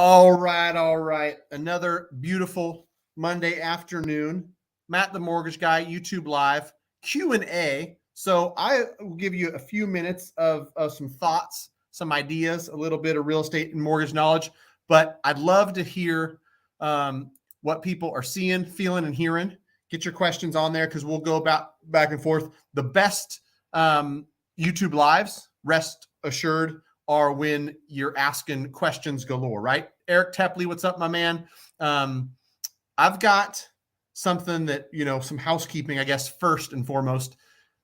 All right, all right. Another beautiful Monday afternoon. Matt the Mortgage Guy, YouTube Live, Q&A. So I will give you a few minutes of some thoughts, some ideas, a little bit of real estate and mortgage knowledge, but I'd love to hear what people are seeing, feeling, and hearing. Get your questions on there because we'll go about back and forth. The best YouTube lives, rest assured, are when you're asking questions galore, right? Eric Tepley, what's up, my man? I've got something that, some housekeeping, I guess, first and foremost.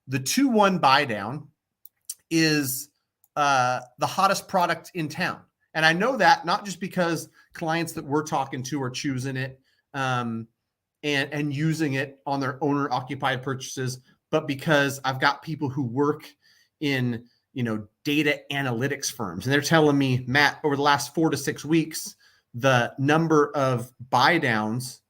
The 2-1 Buydown is the hottest product in town. And I know that not just because clients that we're talking to are choosing it and using it on their owner occupied purchases, but because I've got people who work in, data analytics firms. And they're telling me, Matt, over the last 4 to 6 weeks, the number of buy downs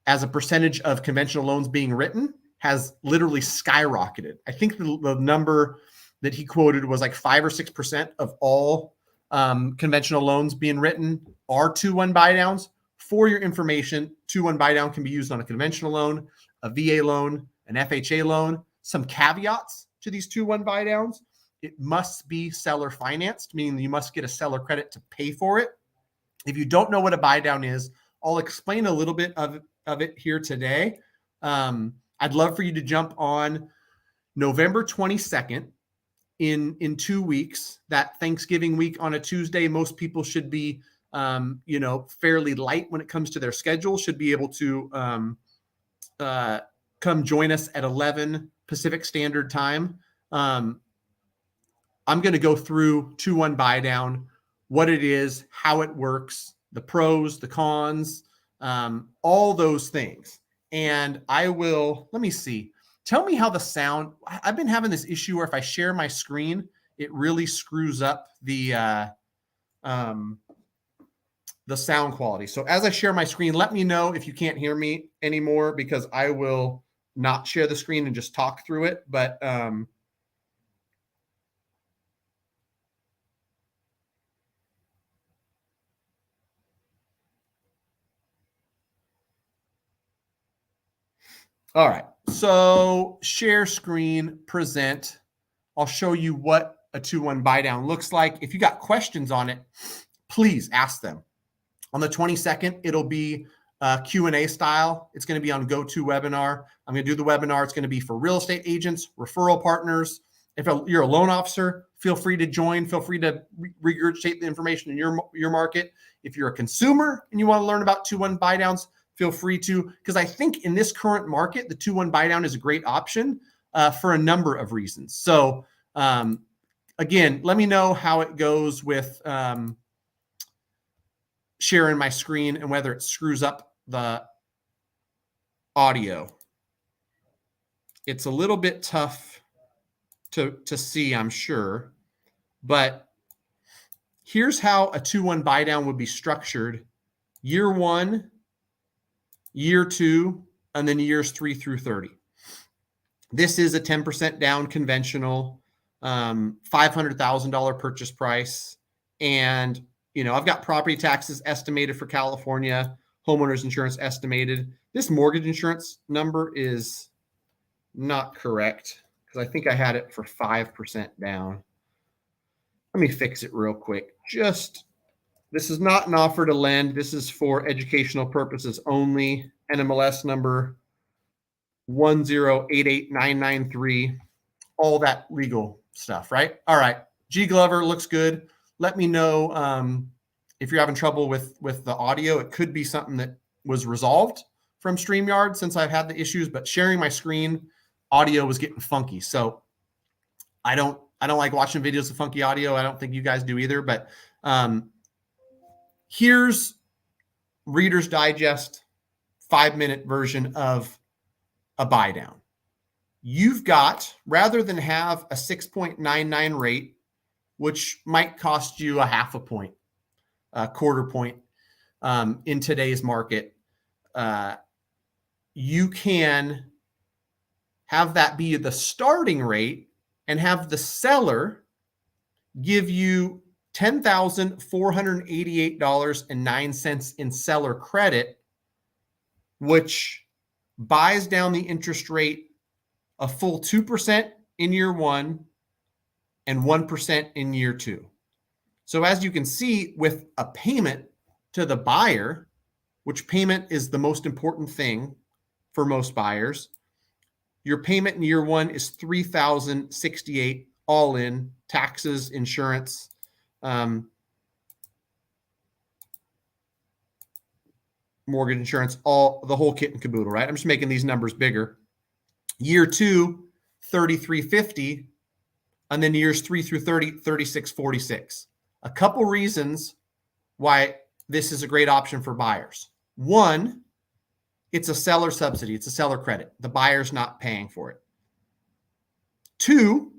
as a percentage of conventional loans being written has literally skyrocketed. I think the number that he quoted was like 5 or 6% of all conventional loans being written are 2-1 buy downs. For your information, 2-1 buy down can be used on a conventional loan, a VA loan, an FHA loan. Some caveats to these 2-1 buy downs. It must be seller financed, meaning you must get a seller credit to pay for it. If you don't know what a buy down is, I'll explain a little bit of it here today. I'd love for you to jump on November 22nd in 2 weeks, that Thanksgiving week on a Tuesday. Most people should be, fairly light when it comes to their schedule, should be able to come join us at 11 Pacific Standard Time. I'm going to go through 2-1 buy down, what it is, how it works, the pros, the cons, all those things. And I will, let me see. Tell me how the sound, I've been having this issue where if I share my screen, it really screws up the sound quality. So as I share my screen, let me know if you can't hear me anymore, because I will not share the screen and just talk through it. But all right, so share screen, present. I'll show you what a 2-1 buy down looks like. If you got questions on it, please ask them. On the 22nd, it'll be Q&A style. It's going to be on GoToWebinar. I'm going to do the webinar. It's going to be for real estate agents, referral partners. If you're a loan officer, feel free to join. Feel free to regurgitate the information in your market. If you're a consumer and you want to learn about 2-1 buy downs, feel free to, because I think in this current market, the 2-1 buy down is a great option for a number of reasons. So again, let me know how it goes with sharing my screen and whether it screws up the audio. It's a little bit tough to see, I'm sure, but here's how a 2-1 buy down would be structured: year 1, year 2, and then years 3 through 30. This is a 10% down conventional, $500,000 purchase price. And, I've got property taxes estimated for California, homeowners insurance estimated. This mortgage insurance number is not correct because I think I had it for 5% down. Let me fix it real quick. This is not an offer to lend. This is for educational purposes only. NMLS number 1088993, all that legal stuff, right? All right. G Glover looks good. Let me know if you're having trouble with the audio. It could be something that was resolved from StreamYard since I've had the issues, but sharing my screen, audio was getting funky. So I don't like watching videos of funky audio. I don't think you guys do either, but here's Reader's Digest 5-minute version of a buy down. You've got, rather than have a 6.99 rate, which might cost you a half a point, a quarter point in today's market, you can have that be the starting rate and have the seller give you $10,488.09 in seller credit, which buys down the interest rate a full 2% in year one and 1% in year two. So as you can see, with a payment to the buyer, which payment is the most important thing for most buyers, your payment in year one is $3,068 all in, taxes, insurance, mortgage insurance, all the whole kit and caboodle, right? I'm just making these numbers bigger. Year two, $3,350, and then years 3 through 30, $3,646. A couple reasons why this is a great option for buyers. One, it's a seller subsidy. It's a seller credit. The buyer's not paying for it. Two,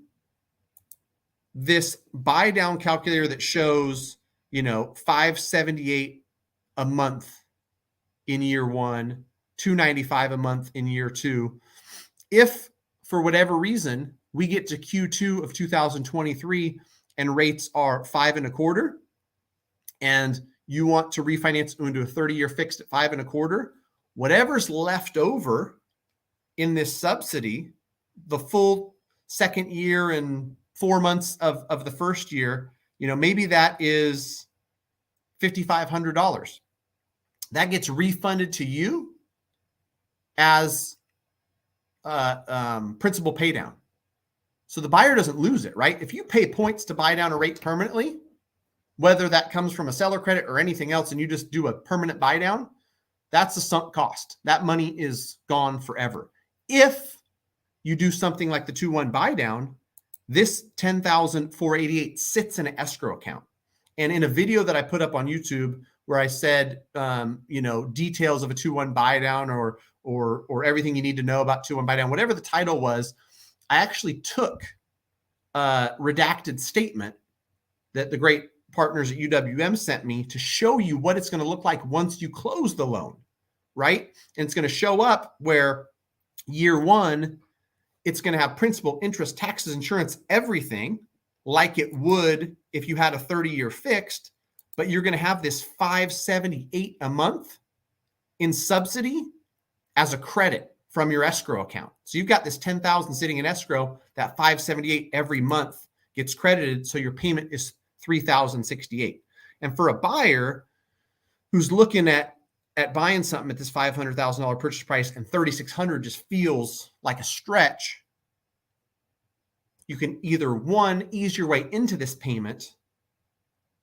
this buy down calculator that shows, $578 a month in year one, $295 a month in year two. If for whatever reason we get to Q2 of 2023 and rates are 5.25%, and you want to refinance into a 30-year fixed at 5.25%, whatever's left over in this subsidy, the full second year and 4 months of the first year, maybe that is $5,500. That gets refunded to you as principal pay down. So the buyer doesn't lose it, right? If you pay points to buy down a rate permanently, whether that comes from a seller credit or anything else, and you just do a permanent buy down, that's a sunk cost. That money is gone forever. If you do something like the 2-1 buy down, this $10,488 sits in an escrow account. And in a video that I put up on YouTube where I said, details of a 2-1 buy down or everything you need to know about 2-1 buy down, whatever the title was, I actually took a redacted statement that the great partners at UWM sent me to show you what it's going to look like once you close the loan, right? And it's going to show up where year one, it's going to have principal, interest, taxes, insurance, everything like it would if you had a 30-year fixed, but you're going to have this $578 a month in subsidy as a credit from your escrow account. So you've got this $10,000 sitting in escrow, that $578 every month gets credited. So your payment is $3,068. And for a buyer who's looking at buying something at this $500,000 purchase price and $3,600 just feels like a stretch, you can either one, ease your way into this payment,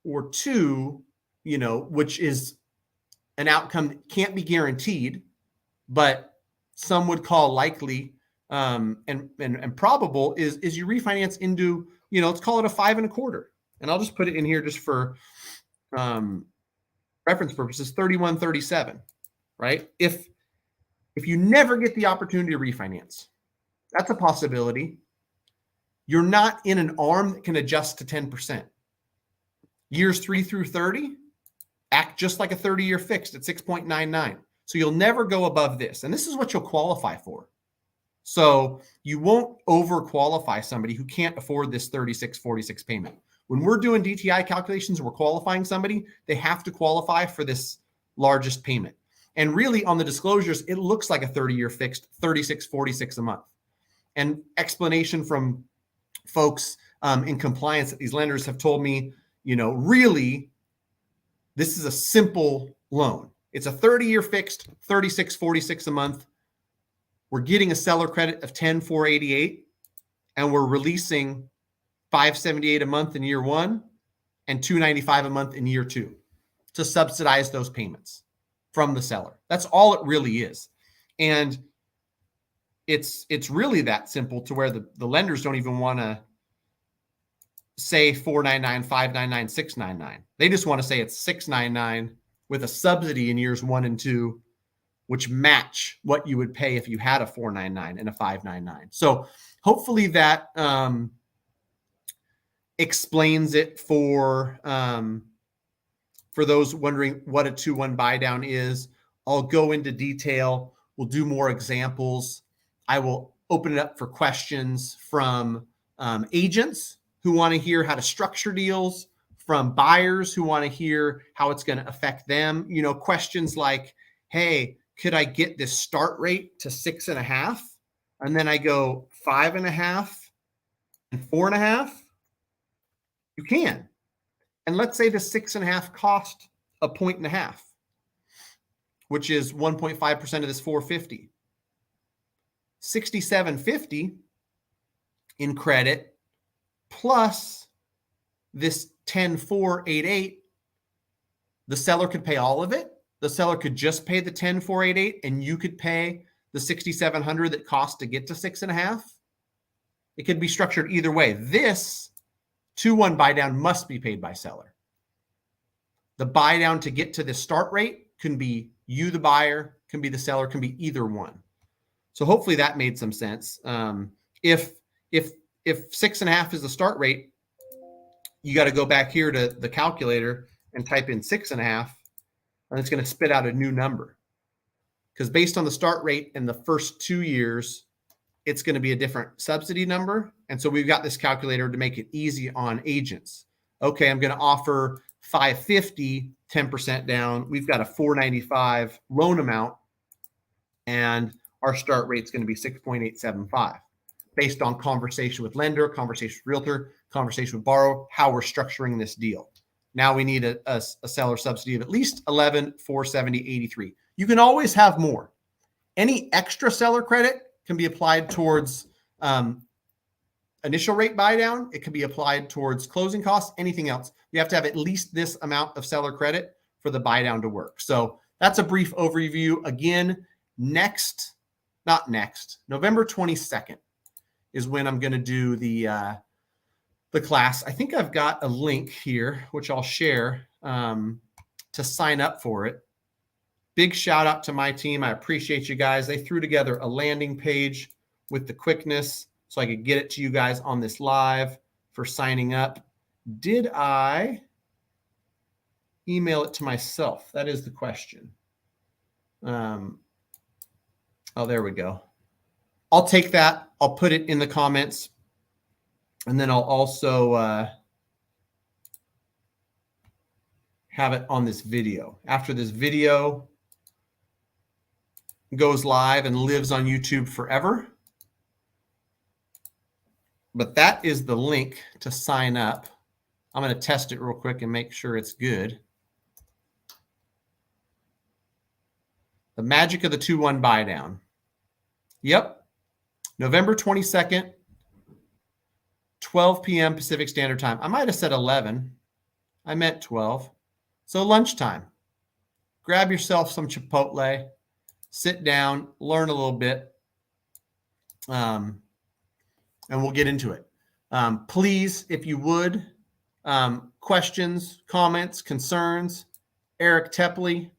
or two, which is an outcome that can't be guaranteed, but some would call likely and probable is you refinance into, let's call it a 5.25%. And I'll just put it in here just for reference purposes, 3137, right? If you never get the opportunity to refinance, that's a possibility. You're not in an arm that can adjust to 10%. Years 3 through 30 act just like a 30-year fixed at 6.99. So you'll never go above this. And this is what you'll qualify for. So you won't over-qualify somebody who can't afford this $3,646 payment. When we're doing DTI calculations, we're qualifying somebody, they have to qualify for this largest payment. And really on the disclosures, it looks like a 30-year fixed, $3,646 a month. And explanation from folks in compliance that these lenders have told me, really, this is a simple loan. It's a 30-year fixed, $3,646 a month. We're getting a seller credit of $10,488, and we're releasing $578 a month in year one and $295 a month in year two to subsidize those payments from the seller. That's all it really is. And it's really that simple to where the lenders don't even want to say 499, 599, 699. They just want to say it's 699 with a subsidy in years 1 and 2, which match what you would pay if you had a 499 and a 599. So hopefully that explains it for those wondering what a 2-1 buy down is. I'll go into detail. We'll do more examples. I will open it up for questions from agents who want to hear how to structure deals, from buyers who want to hear how it's going to affect them. Questions like, hey, could I get this start rate to 6.5? And then I go 5.5 and 4.5, you can. And let's say the 6.5 cost 1.5 points, which is 1.5% of this 450. 6750 in credit plus this 10488, the seller could pay all of it. The seller could just pay the 10488 and you could pay the 6,700 that costs to get to 6.5. It could be structured either way. This 2-1 buy down must be paid by seller. The buy down to get to the start rate can be you, the buyer, can be the seller, can be either one. So hopefully that made some sense. If 6.5 is the start rate, you got to go back here to the calculator and type in 6.5, and it's going to spit out a new number. Because based on the start rate in the first 2 years, it's going to be a different subsidy number. And so we've got this calculator to make it easy on agents. Okay, I'm going to offer 550, 10% down. We've got a 495 loan amount, and our start rate is going to be 6.875 based on conversation with lender, conversation with realtor, conversation with borrower, how we're structuring this deal. Now we need a seller subsidy of at least 11,470.83. You can always have more. Any extra seller credit can be applied towards initial rate buy down. It can be applied towards closing costs, anything else. You have to have at least this amount of seller credit for the buy down to work. So that's a brief overview. Again, November 22nd is when I'm going to do the class. I think I've got a link here, which I'll share to sign up for it. Big shout out to my team. I appreciate you guys. They threw together a landing page with the quickness so I could get it to you guys on this live for signing up. Did I email it to myself? That is the question. Oh, there we go. I'll take that. I'll put it in the comments. And then I'll also have it on this video. After this video goes live and lives on YouTube forever. But that is the link to sign up. I'm going to test it real quick and make sure it's good. The magic of the 2-1 buy down. Yep. November 22nd, 12 p.m. Pacific Standard Time. I might have said 11. I meant 12. So lunchtime. Grab yourself some Chipotle, sit down, learn a little bit, and we'll get into it. Please, if you would, questions, comments, concerns, Eric Tepley,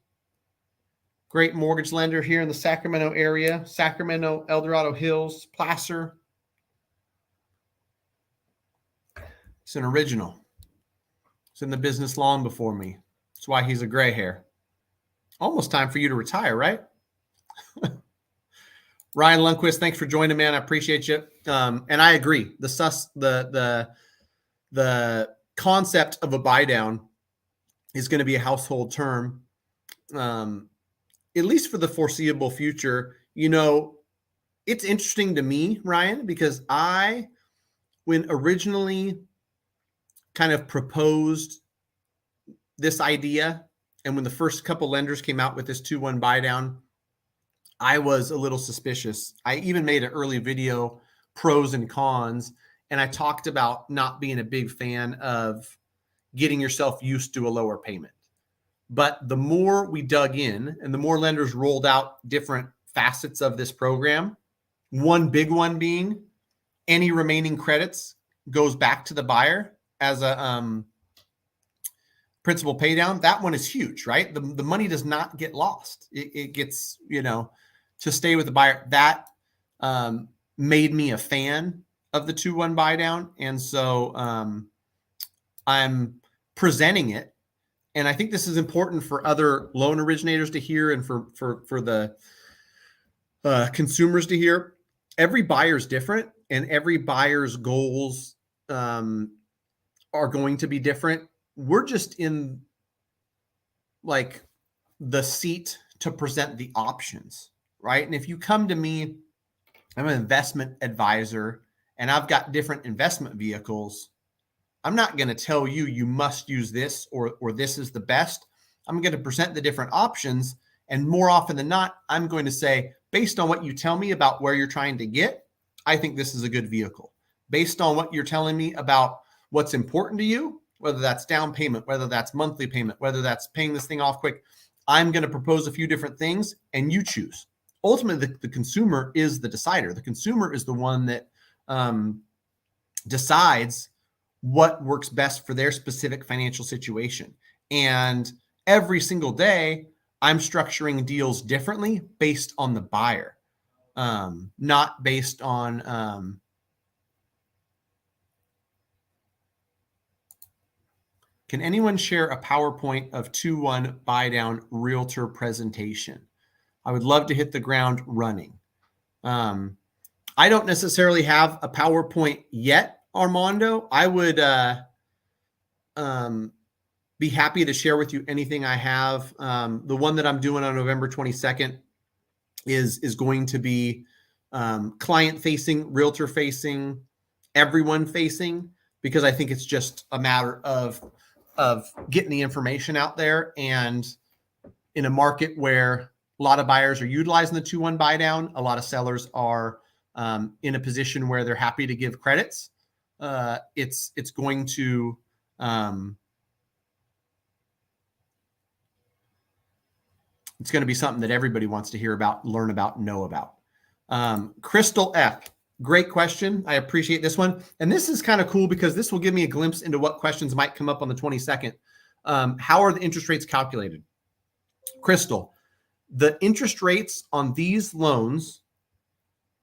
great mortgage lender here in the Sacramento area, Sacramento, El Dorado Hills, Placer. It's an original. It's in the business long before me. That's why he's a gray hair. Almost time for you to retire, right? Ryan Lundquist, thanks for joining, man. I appreciate you. And I agree. The concept of a buy down is going to be a household term, at least for the foreseeable future. You know, it's interesting to me, Ryan, because when originally kind of proposed this idea, and when the first couple lenders came out with this 2-1 buy down, I was a little suspicious. I even made an early video, pros and cons, and I talked about not being a big fan of getting yourself used to a lower payment. But the more we dug in and the more lenders rolled out different facets of this program, one big one being any remaining credits goes back to the buyer as a principal pay down. That one is huge, right? The money does not get lost. It gets, to stay with the buyer. That made me a fan of the 2-1 buy down. And so I'm presenting it. And I think this is important for other loan originators to hear, and for the consumers to hear. Every buyer is different, and every buyer's goals are going to be different. We're just in like the seat to present the options, right? And if you come to me, I'm an investment advisor, and I've got different investment vehicles, I'm not going to tell you, you must use this or this is the best. I'm going to present the different options. And more often than not, I'm going to say, based on what you tell me about where you're trying to get, I think this is a good vehicle. Based on what you're telling me about what's important to you, whether that's down payment, whether that's monthly payment, whether that's paying this thing off quick, I'm going to propose a few different things and you choose. Ultimately, the consumer is the decider. The consumer is the one that decides what works best for their specific financial situation. And every single day, I'm structuring deals differently based on the buyer, not based on can anyone share a PowerPoint of 2-1 buy down realtor presentation? I would love to hit the ground running. I don't necessarily have a PowerPoint yet, Armando. I would be happy to share with you anything I have. The one that I'm doing on November 22nd is going to be client facing, realtor facing, everyone facing, because I think it's just a matter of getting the information out there. And in a market where a lot of buyers are utilizing the 2-1 buy down, a lot of sellers are in a position where they're happy to give credits. It's going to it's going to be something that everybody wants to hear about, learn about, know about. Crystal F, great question. I appreciate this one. And this is kind of cool because this will give me a glimpse into what questions might come up on the 22nd. How are the interest rates calculated? Crystal, the interest rates on these loans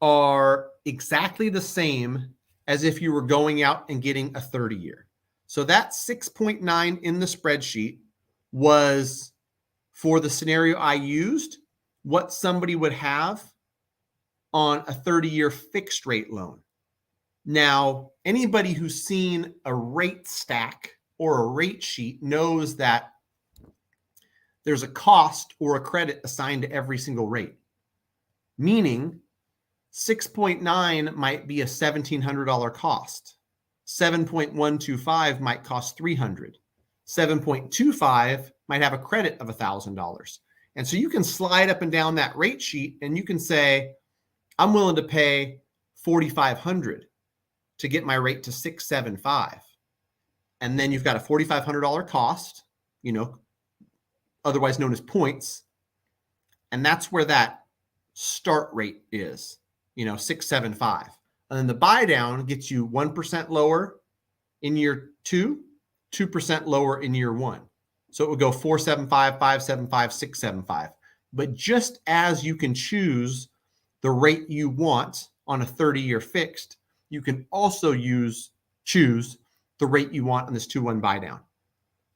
are exactly the same as if you were going out and getting a 30-year. So that 6.9 in the spreadsheet was, for the scenario I used, what somebody would have on a 30-year fixed rate loan. Now, anybody who's seen a rate stack or a rate sheet knows that there's a cost or a credit assigned to every single rate, meaning 6.9 might be a $1,700 cost. 7.125 might cost $300. 7.25 might have a credit of $1,000. And so you can slide up and down that rate sheet and you can say, I'm willing to pay $4,500 to get my rate to 675. And then you've got a $4,500 cost, otherwise known as points. And that's where that start rate is, 675. And then the buy down gets you 1% lower in year 2, 2% lower in year 1. So it would go 475, 575, 675. But just as you can choose the rate you want on a 30-year fixed, you can also choose the rate you want on this 2-1 buy down.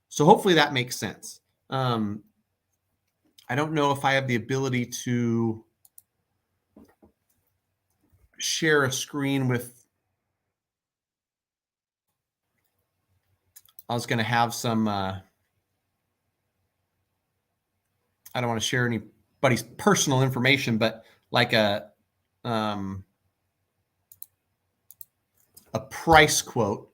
So hopefully that makes sense. I don't know if I have the ability to share a screen with, I was going to have some, I don't want to share anybody's personal information, but like a price quote.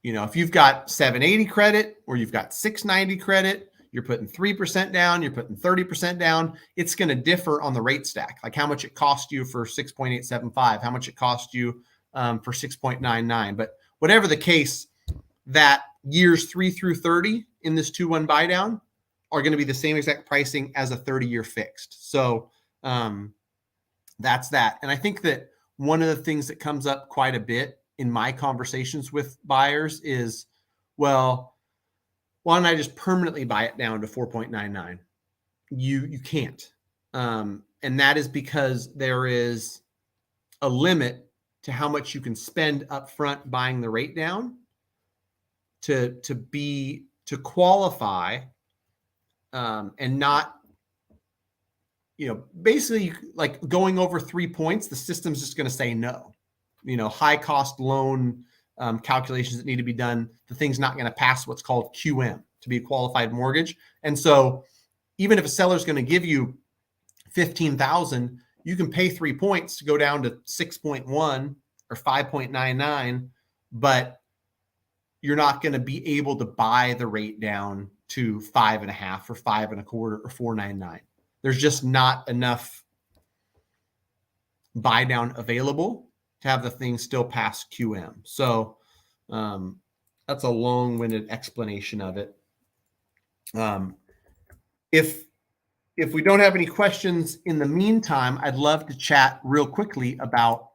If you've got 780 credit or you've got 690 credit, you're putting 3% down, you're putting 30% down, it's going to differ on the rate stack, like how much it cost you for 6.875, how much it cost you for 6.99. But whatever the case, that years 3 through 30 in this 2-1 buy down are going to be the same exact pricing as a 30-year fixed. So that's that. And I think that one of the things that comes up quite a bit in my conversations with buyers is, well, why don't I just permanently buy it down to 4.99? You can't. And that is because there is a limit to how much you can spend up front buying the rate down to qualify and not, basically like going over 3 points, the system's just going to say no. High cost loan calculations that need to be done, the thing's not going to pass what's called QM to be a qualified mortgage. And so even if a seller's going to give you $15,000, you can pay 3 points to go down to 6.1 or 5.99, but you're not going to be able to buy the rate down to 5.5 or 5.25 or 4.99. There's just not enough buy down available to have the thing still pass QM. So that's a long-winded explanation of it. If we don't have any questions in the meantime, I'd love to chat real quickly about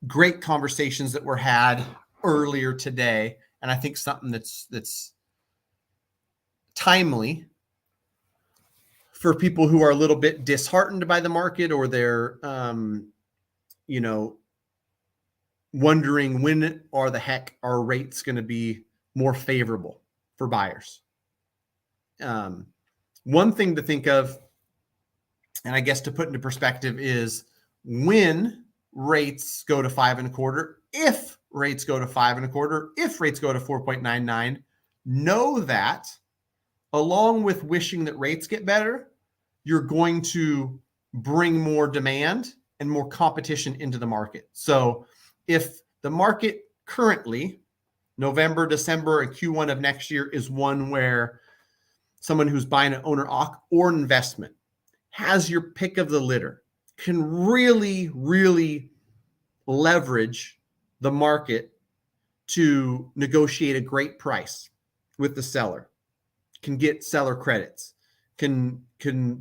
great conversations that were had earlier today, and I think something that's timely for people who are a little bit disheartened by the market, or they're wondering when or the heck are rates going to be more favorable for buyers. One thing to think of, and I guess to put into perspective, is when rates go to 5.25, if rates go to 5.25, if rates go to 4.99, know that along with wishing that rates get better, you're going to bring more demand and more competition into the market. So if the market currently, November, December, and Q1 of next year, is one where someone who's buying an owner occ or an investment has your pick of the litter, can really, really leverage the market to negotiate a great price with the seller, can get seller credits, can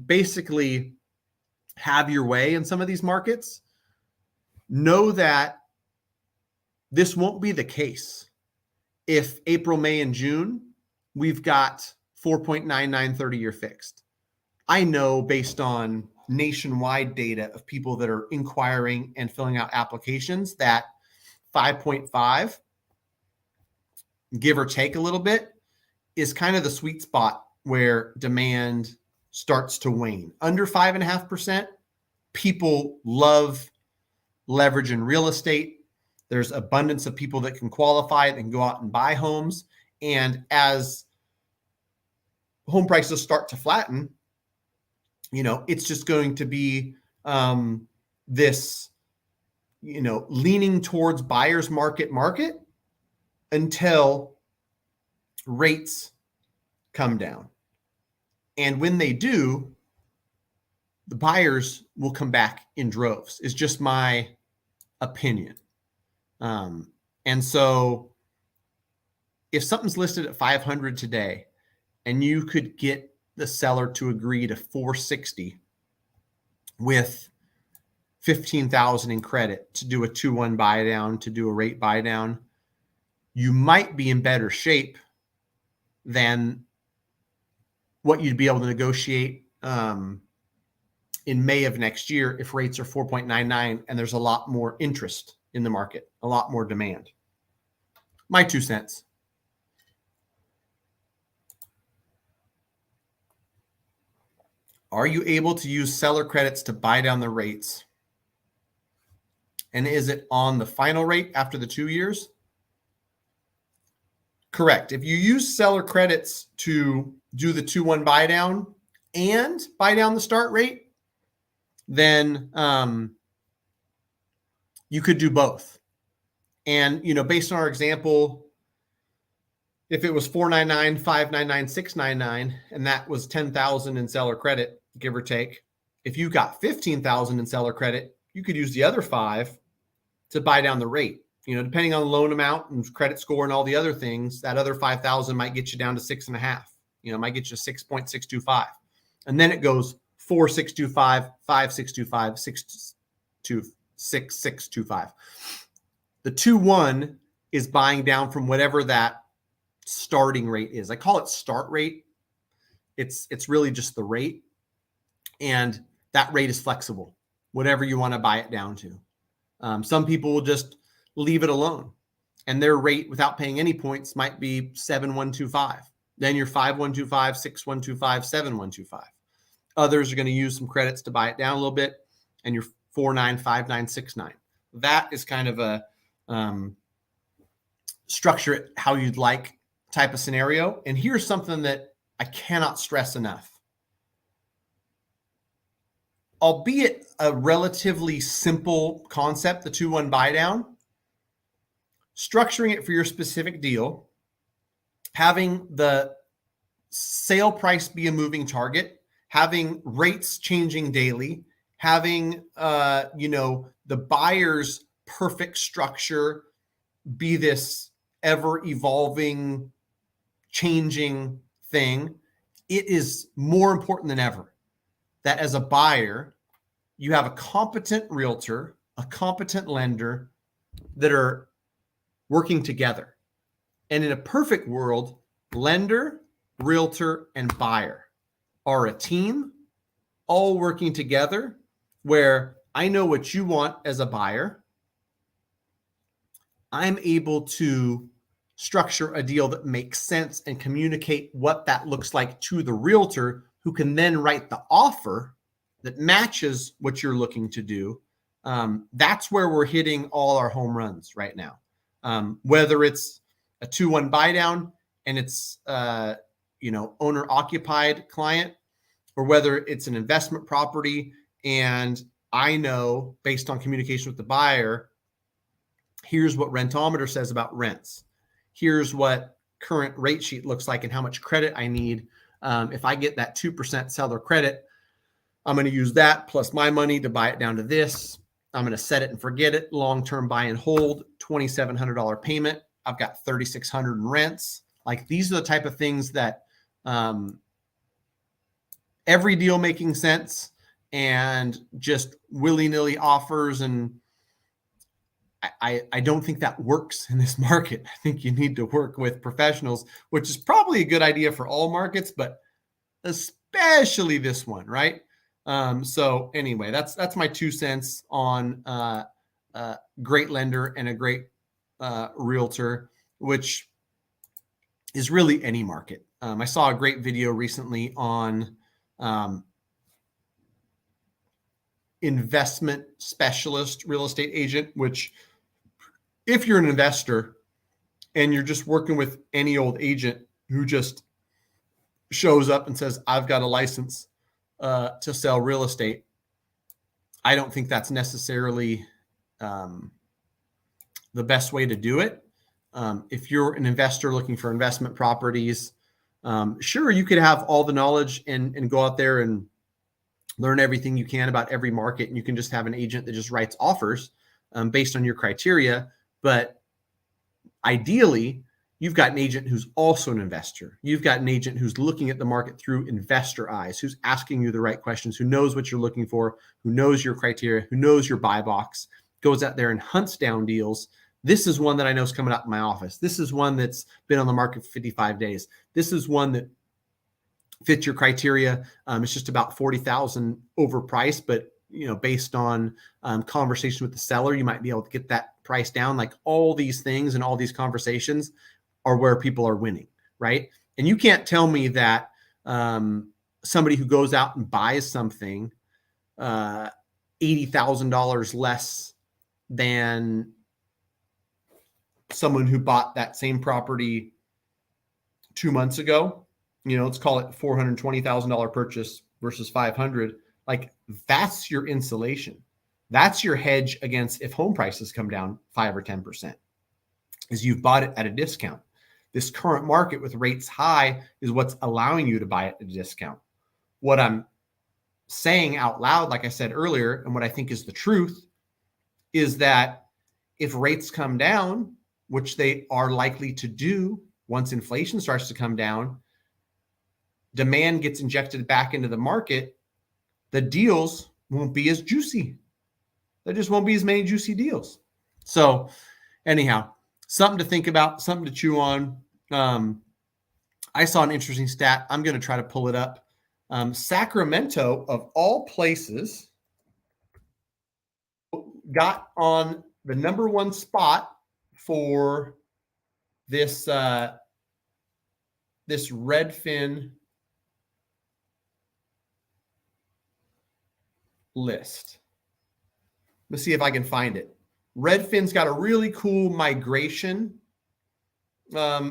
basically have your way in some of these markets, know that this won't be the case if April, May, and June, we've got 4.99 30-year fixed. I know based on nationwide data of people that are inquiring and filling out applications that 5.5, give or take a little bit, is kind of the sweet spot where demand starts to wane. Under 5.5%, people love leverage in real estate. There's abundance of people that can qualify and go out and buy homes. And as home prices start to flatten, it's just going to be this, leaning towards buyer's market until rates come down. And when they do, the buyers will come back in droves, is just my opinion. And so if something's listed at 500 today and you could get the seller to agree to 460 with 15,000 in credit to do a 2-1 buy down, to do a rate buy down, you might be in better shape than what you'd be able to negotiate in May of next year if rates are 4.99 and there's a lot more interest in the market, a lot more demand. My 2 cents. Are you able to use seller credits to buy down the rates? And is it on the final rate after the 2 years? Correct. If you use seller credits to do the 2-1 buy down and buy down the start rate, then you could do both. And, based on our example, if it was 499, 599, 699, and that was 10,000 in seller credit, give or take, if you got 15,000 in seller credit, you could use the other 5 to buy down the rate. Depending on the loan amount and credit score and all the other things, that other 5,000 might get you down to 6.5. Might get you 6.625. And then it goes 4.625, 5.625, 6.625. The 2-1 is buying down from whatever that starting rate is. I call it start rate. It's really just the rate. And that rate is flexible, whatever you want to buy it down to. Some people will just leave it alone, and their rate without paying any points might be 7.125. Then your 5.125, 6.125, 7.125. Others are going to use some credits to buy it down a little bit, and your 4.9, 5.9, 6.9. That is kind of a structure it how you'd like type of scenario. And here's something that I cannot stress enough. albeit a relatively simple concept, the 2-1 buy down, structuring it for your specific deal, having the sale price be a moving target, having rates changing daily, having the buyer's perfect structure be this ever evolving, changing thing. It is more important than ever that as a buyer, you have a competent realtor, a competent lender that are working together. And in a perfect world, lender, realtor, and buyer are a team, all working together, where I know what you want as a buyer. I'm able to structure a deal that makes sense and communicate what that looks like to the realtor, who can then write the offer that matches what you're looking to do. That's where we're hitting all our home runs right now. Whether it's a 2-1 buy down and it's owner occupied client, or whether it's an investment property and I know based on communication with the buyer, here's what Rentometer says about rents. Here's what current rate sheet looks like and how much credit I need. If I get that 2% seller credit, I'm going to use that plus my money to buy it down to this. I'm going to set it and forget it. Long-term buy and hold, $2,700 payment. I've got $3,600 in rents. Like, these are the type of things that every deal making sense, and just willy-nilly offers. And I don't think that works in this market. I think you need to work with professionals, which is probably a good idea for all markets, but especially this one, right? So anyway, that's my 2 cents on great lender and a great realtor, which is really any market. I saw a great video recently on investment specialist real estate agent, which, if you're an investor and you're just working with any old agent who just shows up and says, I've got a license to sell real estate, I don't think that's necessarily the best way to do it. If you're an investor looking for investment properties, sure, you could have all the knowledge and go out there and learn everything you can about every market. And you can just have an agent that just writes offers based on your criteria. But ideally, you've got an agent who's also an investor. You've got an agent who's looking at the market through investor eyes, who's asking you the right questions, who knows what you're looking for, who knows your criteria, who knows your buy box, goes out there and hunts down deals. This is one that I know is coming up in my office. This is one that's been on the market for 55 days. This is one that fits your criteria. It's just about $40,000 overpriced, but based on conversation with the seller, you might be able to get that price down. Like, all these things and all these conversations are where people are winning, right? And you can't tell me that somebody who goes out and buys something $80,000 less than someone who bought that same property 2 months ago, let's call it $420,000 purchase versus 500. Like, that's your insulation. That's your hedge against if home prices come down 5 or 10%, is you've bought it at a discount. This current market with rates high is what's allowing you to buy it at a discount. What I'm saying out loud, like I said earlier, and what I think is the truth, is that if rates come down, which they are likely to do once inflation starts to come down, demand gets injected back into the market, the deals won't be as juicy. There just won't be as many juicy deals. So anyhow, something to think about, something to chew on. I saw an interesting stat. I'm going to try to pull it up. Sacramento, of all places, got on the number 1 spot for this Redfin list. Let's see if I can find it. Redfin's got a really cool migration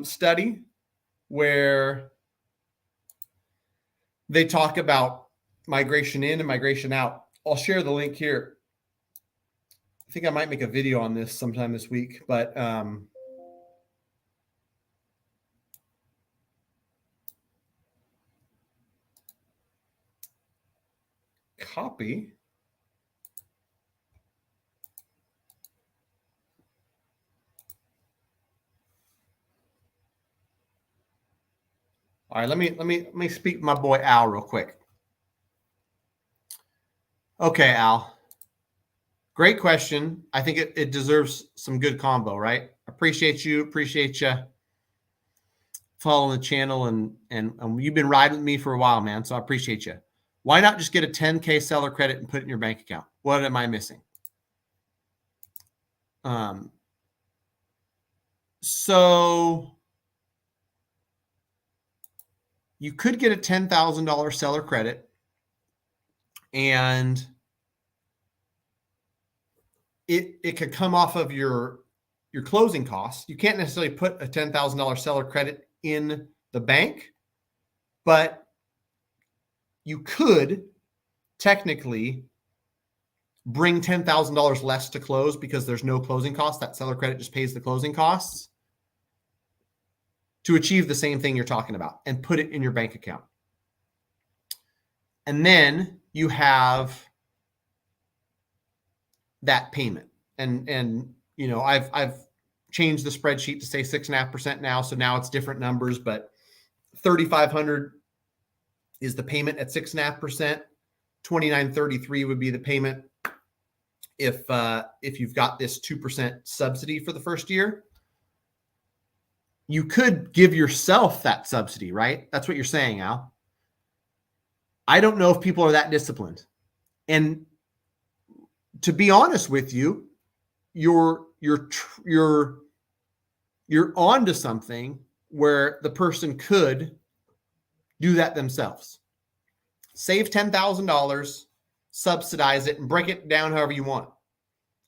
study where they talk about migration in and migration out. I'll share the link here. I think I might make a video on this sometime this week, but copy. All right, let me speak to my boy Al real quick. Okay, Al. Great question. I think it deserves some good combo, right? Appreciate you following the channel, and you've been riding with me for a while, man. So I appreciate you. Why not just get a 10K seller credit and put it in your bank account? What am I missing? So you could get a $10,000 seller credit, and it could come off of your closing costs. You can't necessarily put a $10,000 seller credit in the bank, but you could technically bring $10,000 less to close because there's no closing costs. That seller credit just pays the closing costs to achieve the same thing you're talking about, and put it in your bank account. And then you have that payment. And you know, I've changed the spreadsheet to say 6.5% now. So now it's different numbers, but $3,500 is the payment at 6.5%. $2,933 would be the payment if you've got this 2% subsidy for the first year. You could give yourself that subsidy, right? That's what you're saying, Al. I don't know if people are that disciplined. And to be honest with you, you're onto something where the person could do that themselves. Save $10,000, subsidize it, and break it down however you want.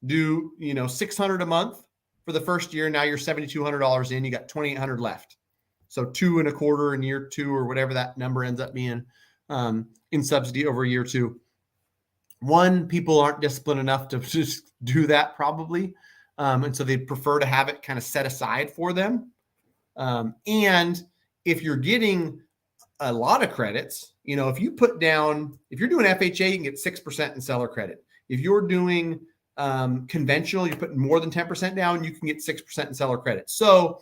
Do, $600 a month for the first year. Now you're $7,200 in. You got $2,800 left. So 2.25 in year 2, or whatever that number ends up being, in subsidy over year 2. One, people aren't disciplined enough to just do that probably. And so they'd prefer to have it kind of set aside for them. And if you're getting a lot of credits, if you put down, if you're doing FHA, you can get 6% in seller credit. If you're doing conventional, you're putting more than 10% down, you can get 6% in seller credit. So,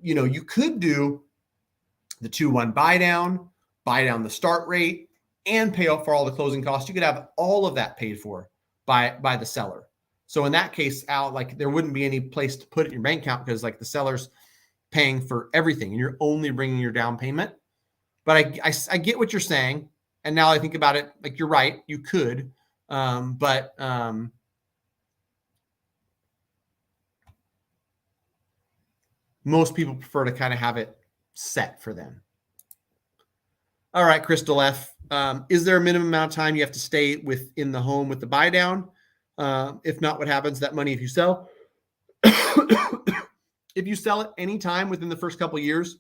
you could do the 2-1 buy down the start rate, and pay off for all the closing costs. You could have all of that paid for by the seller. So in that case, Al, there wouldn't be any place to put it in your bank account, because the seller's paying for everything and you're only bringing your down payment. But I get what you're saying. And now I think about it, you're right, you could, but most people prefer to kind of have it set for them. All right, Crystal F. Is there a minimum amount of time you have to stay within the home with the buy down? If not, what happens to that money if you sell? If you sell it anytime within the first couple of years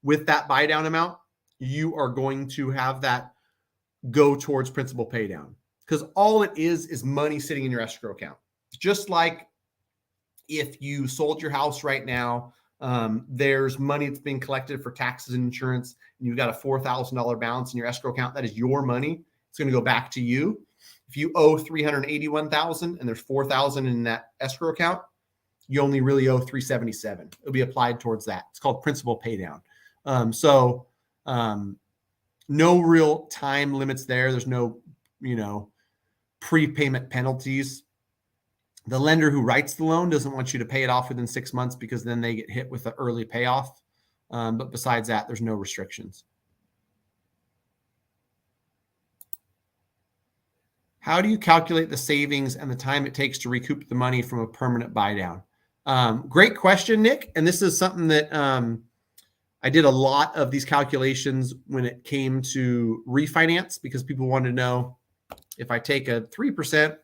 with that buy down amount, you are going to have that go towards principal pay down, because all it is money sitting in your escrow account. Just like if you sold your house right now, there's money that's being collected for taxes and insurance, and you've got a $4,000 balance in your escrow account. That is your money. It's going to go back to you. If you owe $381,000 and there's $4,000 in that escrow account, you only really owe $377. It'll be applied towards that. It's called principal pay down. No real time limits there. There's no, prepayment penalties. The lender who writes the loan doesn't want you to pay it off within 6 months, because then they get hit with the early payoff. But besides that, there's no restrictions. How do you calculate the savings and the time it takes to recoup the money from a permanent buy down? Great question, Nick. And this is something that I did a lot of these calculations when it came to refinance, because people wanted to know, if I take a 3%,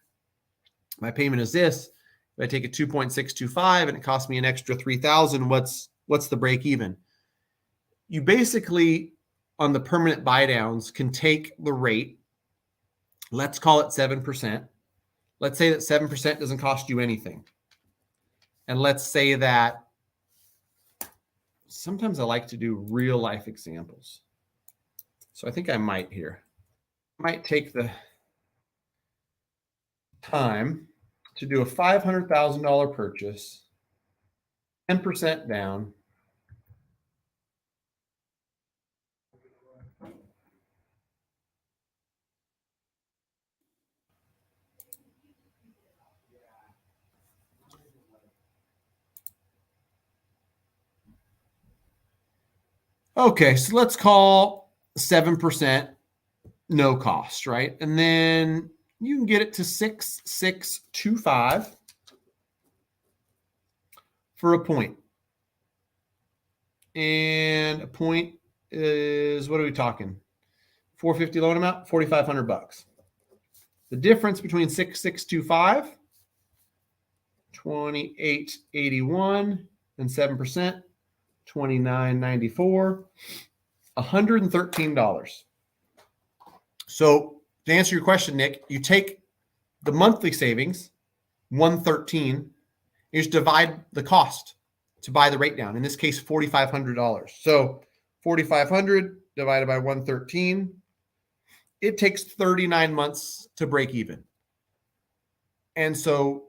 my payment is this. If I take a 2.625 and it costs me an extra $3,000, what's the break even? You basically, on the permanent buy downs, can take the rate Let's call it 7%. Let's say that 7% doesn't cost you anything. And let's say that sometimes I like to do real life examples. So I think I might here. I might take the time to do a $500,000 purchase, 10% down. Okay, so let's call 7% no cost, right? And then you can get it to 6,625 for a point. And a point is, what are we talking? 450 loan amount, $4,500. The difference between 6,625, 2881, and 7%, 2994, $113. So to answer your question, Nick, you take the monthly savings, 113, you just divide the cost to buy the rate down. In this case, $4,500. So 4,500 divided by 113, it takes 39 months to break even. And so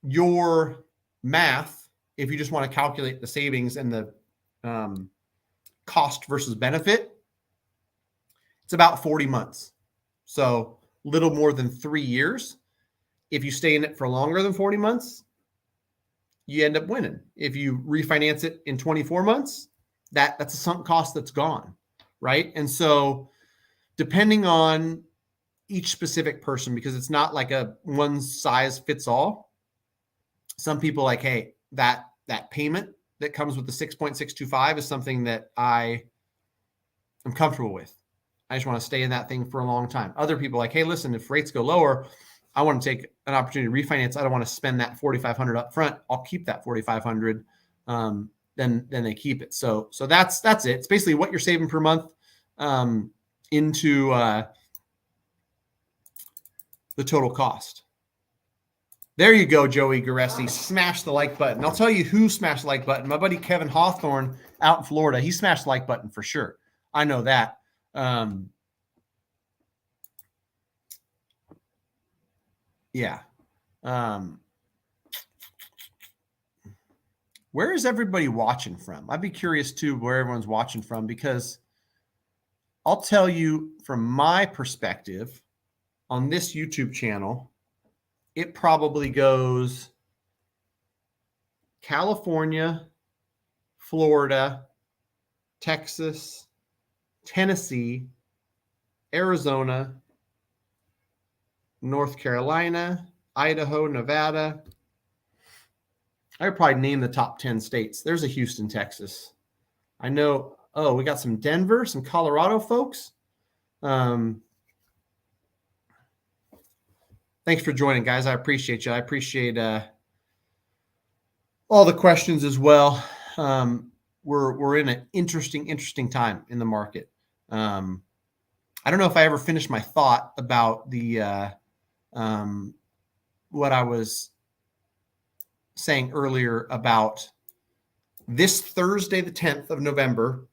your math, if you just want to calculate the savings and the cost versus benefit, it's about 40 months. So little more than 3 years. If you stay in it for longer than 40 months, you end up winning. If you refinance it in 24 months, that's a sunk cost that's gone, right? And so depending on each specific person, because it's not like a one size fits all, some people like, hey, that payment that comes with the 6.625 is something that I am comfortable with. I just want to stay in that thing for a long time. Other people like, hey, listen, if rates go lower, I want to take an opportunity to refinance. I don't want to spend that $4,500 up front. I'll keep that $4,500. Then they keep it. So that's it. It's basically what you're saving per month into the total cost. There you go, Joey Garessi. Smash the like button. I'll tell you who smashed the like button. My buddy Kevin Hawthorne out in Florida. He smashed the like button for sure. I know that. Yeah. Where is everybody watching from? I'd be curious too where everyone's watching from, because I'll tell you from my perspective on this YouTube channel, it probably goes California, Florida, Texas, Tennessee, Arizona, North Carolina, Idaho, Nevada. I would probably name the top 10 states. There's a Houston, Texas. I know. Oh, we got some Denver, some Colorado folks. Thanks for joining, guys. I appreciate you. I appreciate all the questions as well. We're in an interesting time in the market. I don't know if I ever finished my thought about the what I was saying earlier about this Thursday, the 10th of November,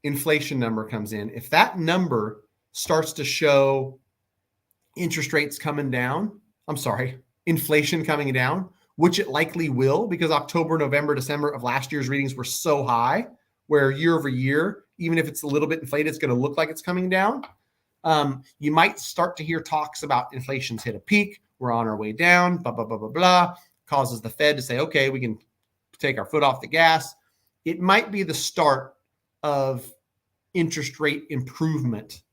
inflation number comes in. If that number starts to show interest rates coming down, inflation coming down, which it likely will, because October, November, December of last year's readings were so high, where year over year, even if it's a little bit inflated, it's going to look like it's coming down. You might start to hear talks about inflation's hit a peak. We're on our way down, blah, blah, blah, blah, blah. Causes the Fed to say, okay, we can take our foot off the gas. It might be the start of interest rate improvement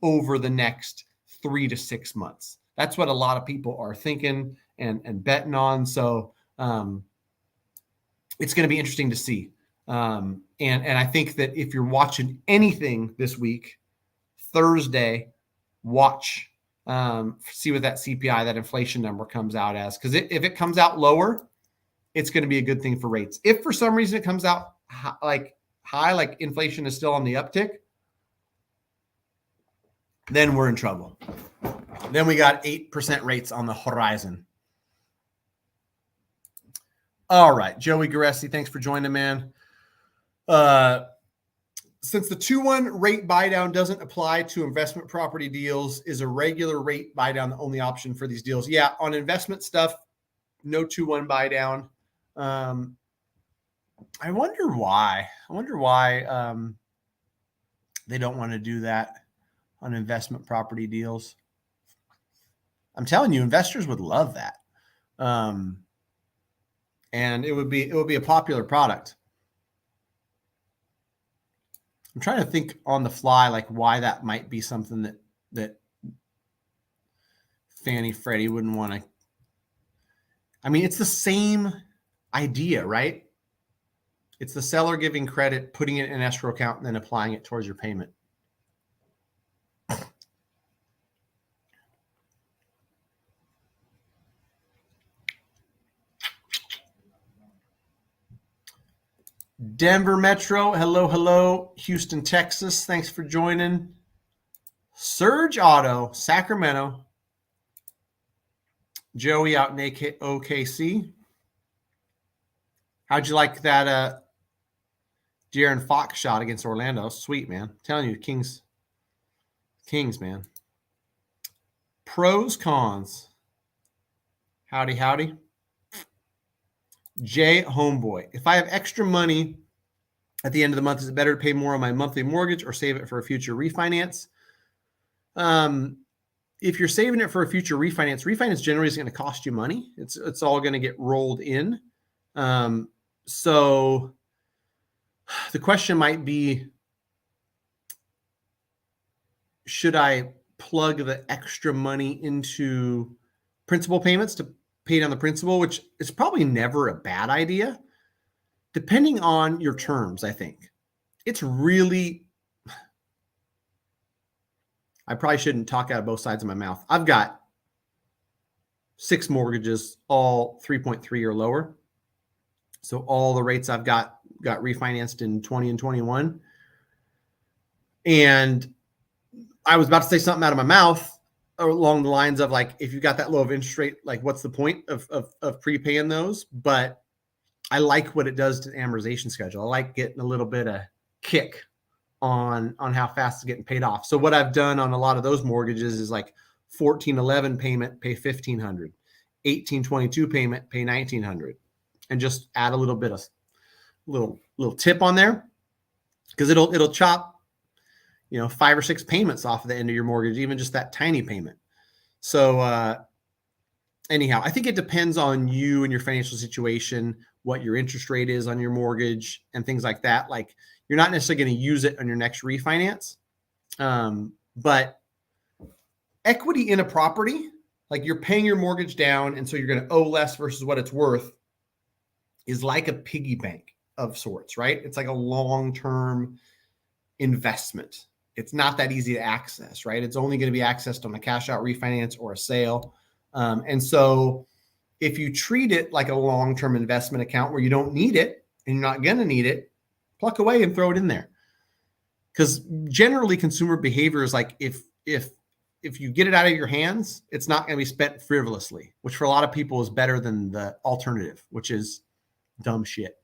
over the next 3 to 6 months. That's what a lot of people are thinking and betting on. So it's going to be interesting to see. And I think that if you're watching anything this week, Thursday, watch, see what that CPI, that inflation number comes out as. Because if it comes out lower, it's going to be a good thing for rates. If for some reason it comes out high, like inflation is still on the uptick, then we're in trouble. Then we got 8% rates on the horizon. All right, Joey Garessi, thanks for joining, man. Since the 2-1 rate buy down doesn't apply to investment property deals, is a regular rate buy down the only option for these deals? Yeah, on investment stuff, no 2-1 buy down. I wonder why. They don't want to do that on investment property deals. I'm telling you, investors would love that. And it would be a popular product. I'm trying to think on the fly, like why that might be something that Fannie Freddie wouldn't want to. I mean, it's the same idea, right? It's the seller giving credit, putting it in an escrow account, and then applying it towards your payment. Denver Metro, hello. Houston, Texas, thanks for joining. Surge Auto, Sacramento. Joey out in OKC. How'd you like that De'Aaron Fox shot against Orlando? Sweet, man. I'm telling you, Kings, man. Pros, cons. Howdy. Jay Homeboy. If I have extra money at the end of the month, is it better to pay more on my monthly mortgage or save it for a future refinance? If you're saving it for a future refinance generally is going to cost you money. It's all going to get rolled in. So the question might be, should I plug the extra money into principal payments to pay down the principal, which is probably never a bad idea, depending on your terms, I think. It's really, I probably shouldn't talk out of both sides of my mouth. I've got 6 mortgages, all 3.3 or lower. So all the rates I've got refinanced in 20 and 21. And I was about to say something out of my mouth along the lines of, like, if you got that low of interest rate, like, what's the point of prepaying those? But I like what it does to the amortization schedule. I like getting a little bit of kick on how fast it's getting paid off. So what I've done on a lot of those mortgages is like 1411 payment, pay $1,500, 1822 payment, pay $1,900, and just add a little bit of little tip on there, because it'll chop 5 or 6 payments off of the end of your mortgage, even just that tiny payment. So anyhow, I think it depends on you and your financial situation, what your interest rate is on your mortgage and things like that. Like, you're not necessarily going to use it on your next refinance. But equity in a property, like you're paying your mortgage down, and so you're going to owe less versus what it's worth, is like a piggy bank of sorts, right? It's like a long-term investment. It's not that easy to access, right? It's only going to be accessed on a cash out refinance or a sale. And so if you treat it like a long-term investment account where you don't need it and you're not going to need it, pluck away and throw it in there. Because generally consumer behavior is like, if you get it out of your hands, it's not going to be spent frivolously, which for a lot of people is better than the alternative, which is dumb shit.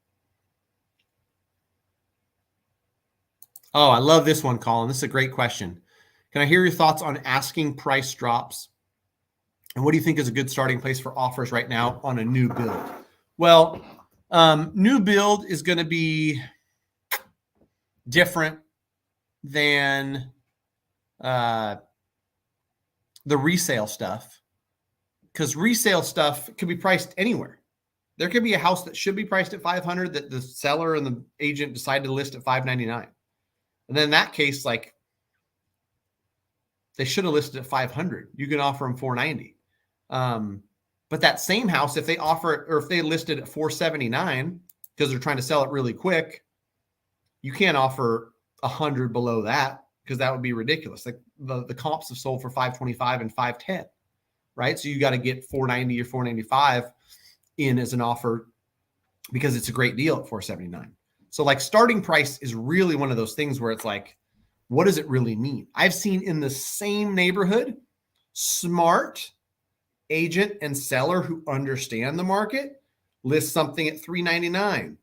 Oh, I love this one, Colin. This is a great question. Can I hear your thoughts on asking price drops? And what do you think is a good starting place for offers right now on a new build? Well, new build is going to be different than the resale stuff, because resale stuff could be priced anywhere. There could be a house that should be priced at $500 that the seller and the agent decided to list at $599. And then in that case, like, they should have listed at $500. You can offer them $490. But that same house, if they offer it, or if they listed at $479 because they're trying to sell it really quick, you can't offer $100 below that, because that would be ridiculous. Like the comps have sold for $525 and $510, right? So you got to get $490 or $495 in as an offer because it's a great deal at $479. So like starting price is really one of those things where it's like, what does it really mean? I've seen in the same neighborhood, smart agent and seller who understand the market list something at $399.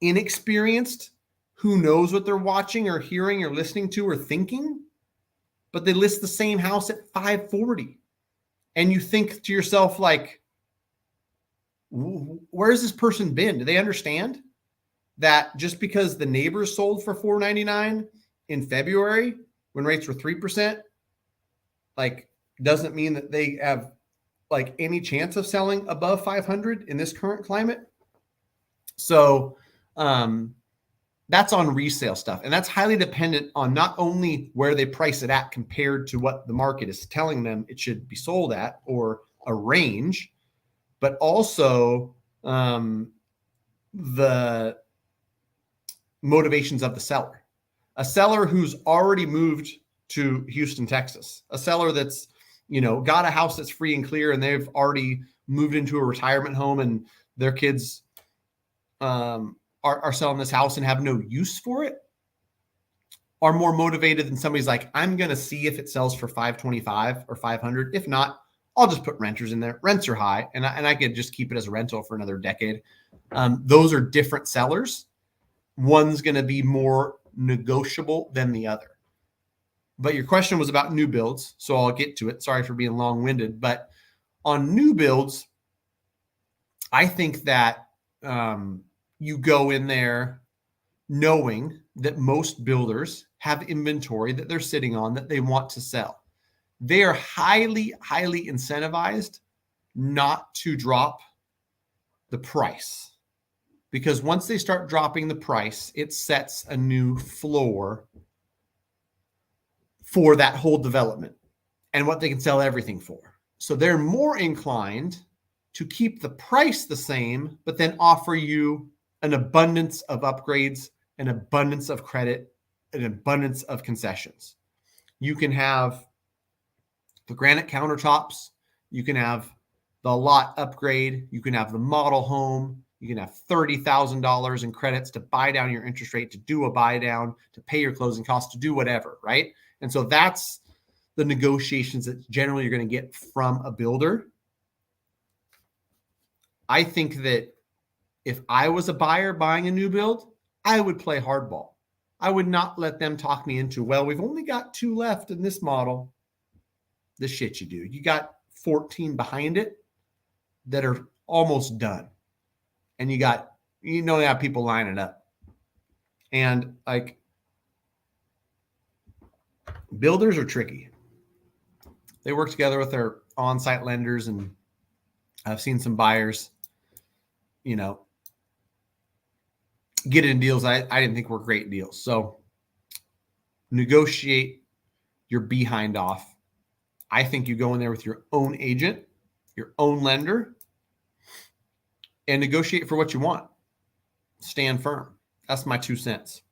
Inexperienced, who knows what they're watching or hearing or listening to or thinking, but they list the same house at $540. And you think to yourself, like, where's this person been? Do they understand that just because the neighbors sold for $499 in February when rates were 3%, like, doesn't mean that they have like any chance of selling above 500 in this current climate? So that's on resale stuff. And that's highly dependent on not only where they price it at compared to what the market is telling them it should be sold at, or a range, but also the motivations of the seller. A seller who's already moved to Houston, Texas, a seller that's, got a house that's free and clear, and they've already moved into a retirement home, and their kids are selling this house and have no use for it, are more motivated than somebody's like, I'm going to see if it sells for 525 or 500. If not, I'll just put renters in there. Rents are high, and I could just keep it as a rental for another decade. Those are different sellers. One's going to be more negotiable than the other. But your question was about new builds, so I'll get to it. Sorry for being long-winded. But on new builds, I think that you go in there knowing that most builders have inventory that they're sitting on that they want to sell. They are highly, highly incentivized not to drop the price, because once they start dropping the price, it sets a new floor for that whole development and what they can sell everything for. So they're more inclined to keep the price the same, but then offer you an abundance of upgrades, an abundance of credit, an abundance of concessions. You can have the granite countertops. You can have the lot upgrade. You can have the model home. You can have $30,000 in credits to buy down your interest rate, to do a buy down, to pay your closing costs, to do whatever, right? And so that's the negotiations that generally you're going to get from a builder. I think that if I was a buyer buying a new build, I would play hardball. I would not let them talk me into, well, we've only got 2 left in this model. The shit you do. You got 14 behind it that are almost done. And you have people lining up. And like, builders are tricky. They work together with their on-site lenders, and I've seen some buyers, get in deals I didn't think were great deals. So negotiate your behind off. I think you go in there with your own agent, your own lender, and negotiate for what you want. Stand firm. That's my 2 cents.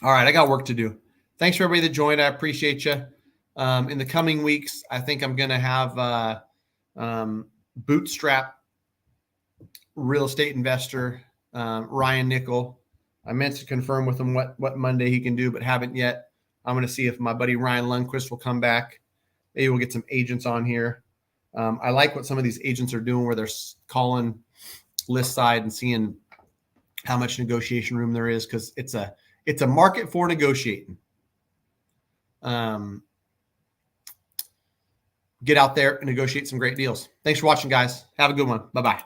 All right, I got work to do. Thanks for everybody that joined. I appreciate you. In the coming weeks, I think I'm going to have bootstrap real estate investor Ryan Nickel. I meant to confirm with him what Monday he can do, but haven't yet. I'm going to see if my buddy Ryan Lundquist will come back. Maybe we'll get some agents on here. I like what some of these agents are doing, where they're calling list side and seeing how much negotiation room there is, because it's a market for negotiating. Get out there and negotiate some great deals. Thanks for watching, guys. Have a good one. Bye-bye.